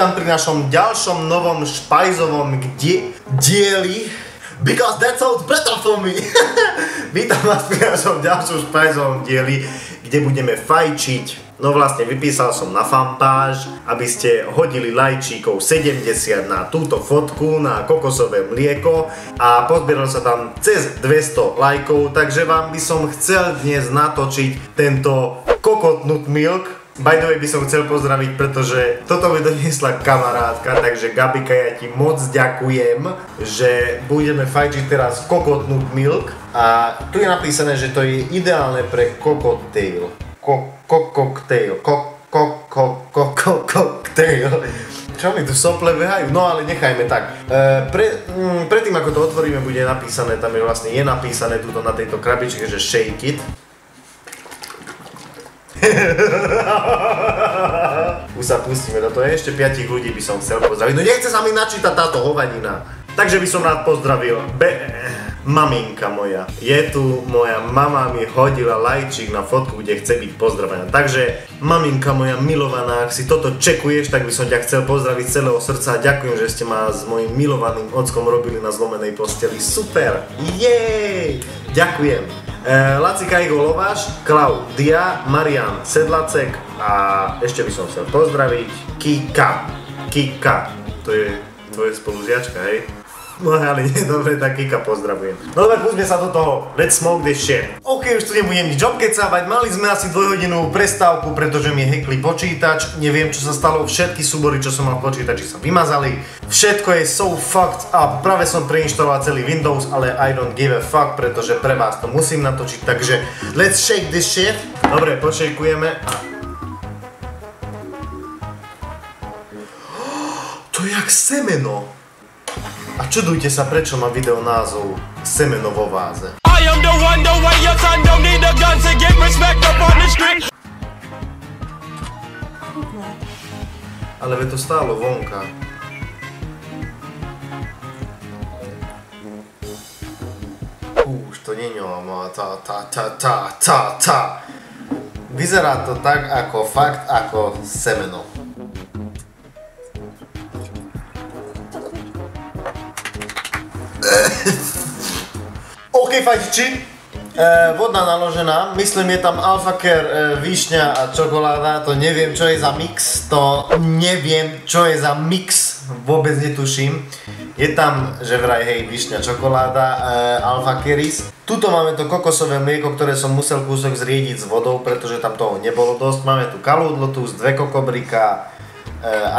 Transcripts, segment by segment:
vítam pri našom ďalšom novom špajzovom dieli. Because that sounds better for me. Vítam vás pri našom ďalšom špajzovom dieli, kde budeme fajčiť. No vlastne vypísal som na fanpáž, aby ste hodili lajčíkov 70 na túto fotku, na kokosové mlieko a pozbieral sa tam cez 200 lajkov, takže vám by som chcel dnes natočiť tento coconut milk. By the way by som chcel pozdraviť, pretože toto mi doniesla kamarátka, takže Gabika, ja ti moc ďakujem, že budeme fajčiť teraz coconut milk a tu je napísané, že to je ideálne pre cocktail. Cocktail. Čo mi tu sople behajú? No ale nechajme tak. Predtým ako to otvoríme, bude napísané, tam je napísané tuto na tejto krabičke, že shake it. Už sa pustíme do toho, ešte 5 ľudí by som chcel pozdraviť. No nechce sa mi načítať táto hovadina. Takže by som rád pozdravil maminka moja. Je tu, moja mama mi hodila lajčík na fotku, kde chce byť pozdravená. Takže maminka moja milovaná, ak si toto čekuješ, tak by som ťa chcel pozdraviť z celého srdca. Ďakujem, že ste ma s mojim milovaným ockom robili na zlomenej posteli. Super! Jej! Ďakujem. Lacika Igor Lováš, Klaudia, Marian Sedlacek a ešte by som chcel pozdraviť Kika, to je tvoje spolužiačka, hej? No ale nie, dobre, tak Kika pozdravujem. No dobre, pustíme sa do toho, let's smoke this shit. Ok, už tu nebudem nič obkecávať, mali sme asi 2-hodinovú prestávku, pretože mi hackli počítač, neviem čo sa stalo, všetky súbory, čo som mal v počítači sa vymazali. Všetko je so fucked up, práve som preinštaloval celý Windows, ale I don't give a fuck, pretože pre vás to musím natočiť, takže let's shake this shit. Dobre, pošejkujeme a... To je jak semeno. A čudujte sa, prečo má video názov Semeno vo váze. Ale to stálo vonka. Už to nie ňom, Vyzerá to tak ako fakt ako semeno. OK, fajčiči, vodná naložená, myslím je tam Alpha Care, višňa a čokoláda, to neviem čo je za mix, vôbec netuším. Je tam, že vraj hej, višňa, čokoláda, Alpha Caris. Tuto máme to kokosové mlieko, ktoré som musel kúsok zriediť s vodou, pretože tam toho nebolo dosť. Máme tu kalúdlotus, 2 kokobrika,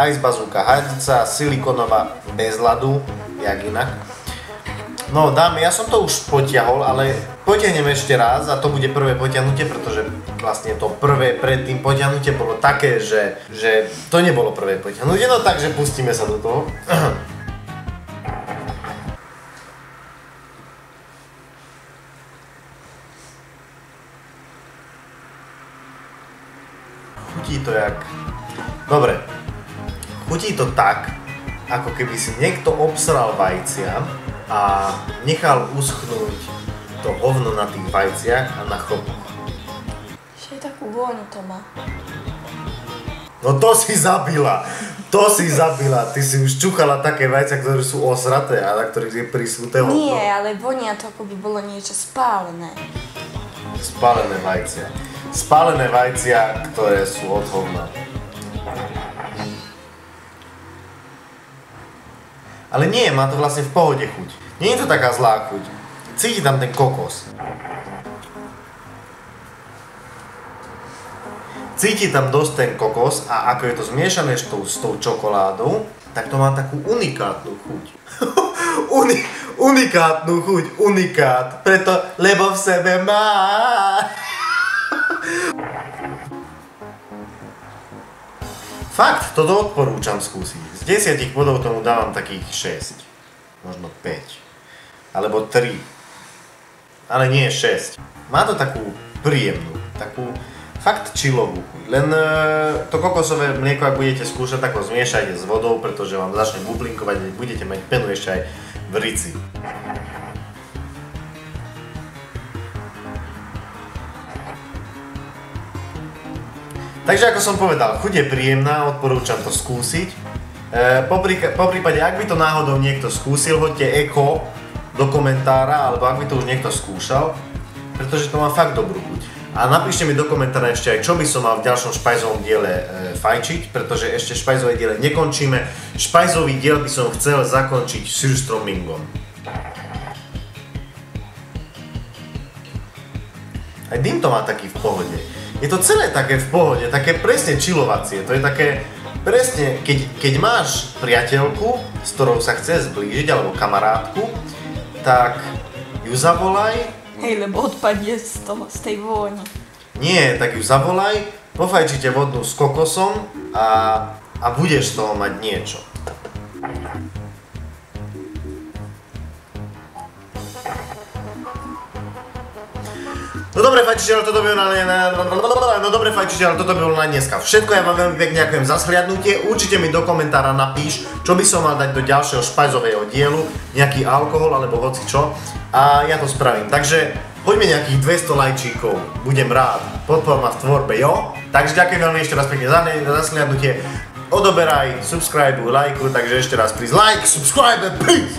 Ice Bazooka hadica, silikonová bez ľadu, jak inak. No dáme, ja som to už potiahol, ale potiahnem ešte raz a to bude prvé potiahnutie, pretože vlastne to prvé predtým potiahnutie bolo také, že to nebolo prvé potiahnutie, no takže pustíme sa do toho. Chutí to jak... Dobre, chutí to tak, ako keby si niekto obsral vajcia a nechal uschnúť to hovno na tých vajciach a na chlpoch. Ešte takú vôňu to má. No to si zabila! Ty si už čuchala také vajcia, ktoré sú osraté a na ktorých je prisúté hovno. Nie, ale vonia to ako by bolo niečo spálené. Spálené vajcia, ktoré sú od hovna. Ale nie, má to vlastne v pohode chuť. Nie je to taká zlá chuť. Cíti tam ten kokos. Cíti tam dosť ten kokos a ako je to zmiešané s tou čokoládou, tak to má takú unikátnu chuť. Unikátnu chuť, unikát. Lebo v sebe má. Fakt, toto odporúčam skúsiť. Z 10 bodov tomu dávam takých 6. Možno 5. Alebo 3. Ale nie 6. Má to takú príjemnú, takú fakt chillovú chuť. Len to kokosové mlieko, ak budete skúšať, tak ho zmiešajte s vodou, pretože vám začne bublinkovať a budete mať penu ešte aj v rici. Takže ako som povedal, chuť je príjemná, odporúčam to skúsiť. Po prípade, ak by to náhodou niekto skúsil, hoďte eko do komentára, alebo ak by to už niekto skúšal, pretože to má fakt dobrú chuť. A napíšte mi do komentára ešte aj, čo by som mal v ďalšom špajzovom diele fajčiť, pretože ešte špajzové diele nekončíme. Špajzový diel by som chcel zakončiť surströmmingom. Aj dym to má taký v pohode. Je to celé také v pohode, také presne chillovacie. To je také presne, keď máš priateľku, s ktorou sa chce zblížiť, alebo kamarátku, tak ju zavolaj. Hej, lebo odpadne z tej vône. Nie, tak ju zavolaj, pofajčite vodnú s kokosom a budeš z toho mať niečo. No dobre fajčiči, ale toto by bolo na dneska všetko. Ja vám veľmi pekne ďakujem za shliadnutie. Určite mi do komentára napíš, čo by som mal dať do ďalšieho špajzového dielu, nejaký alkohol alebo hoci čo. A ja to spravím. Takže hoďme nejakých 200 lajčíkov. Budem rád. Podpor ma v tvorbe, jo? Takže ďakujem veľmi ešte raz pekne za shliadnutie. Odoberaj, subscribuj, lajkuj, takže ešte raz please like, subscribe and peace!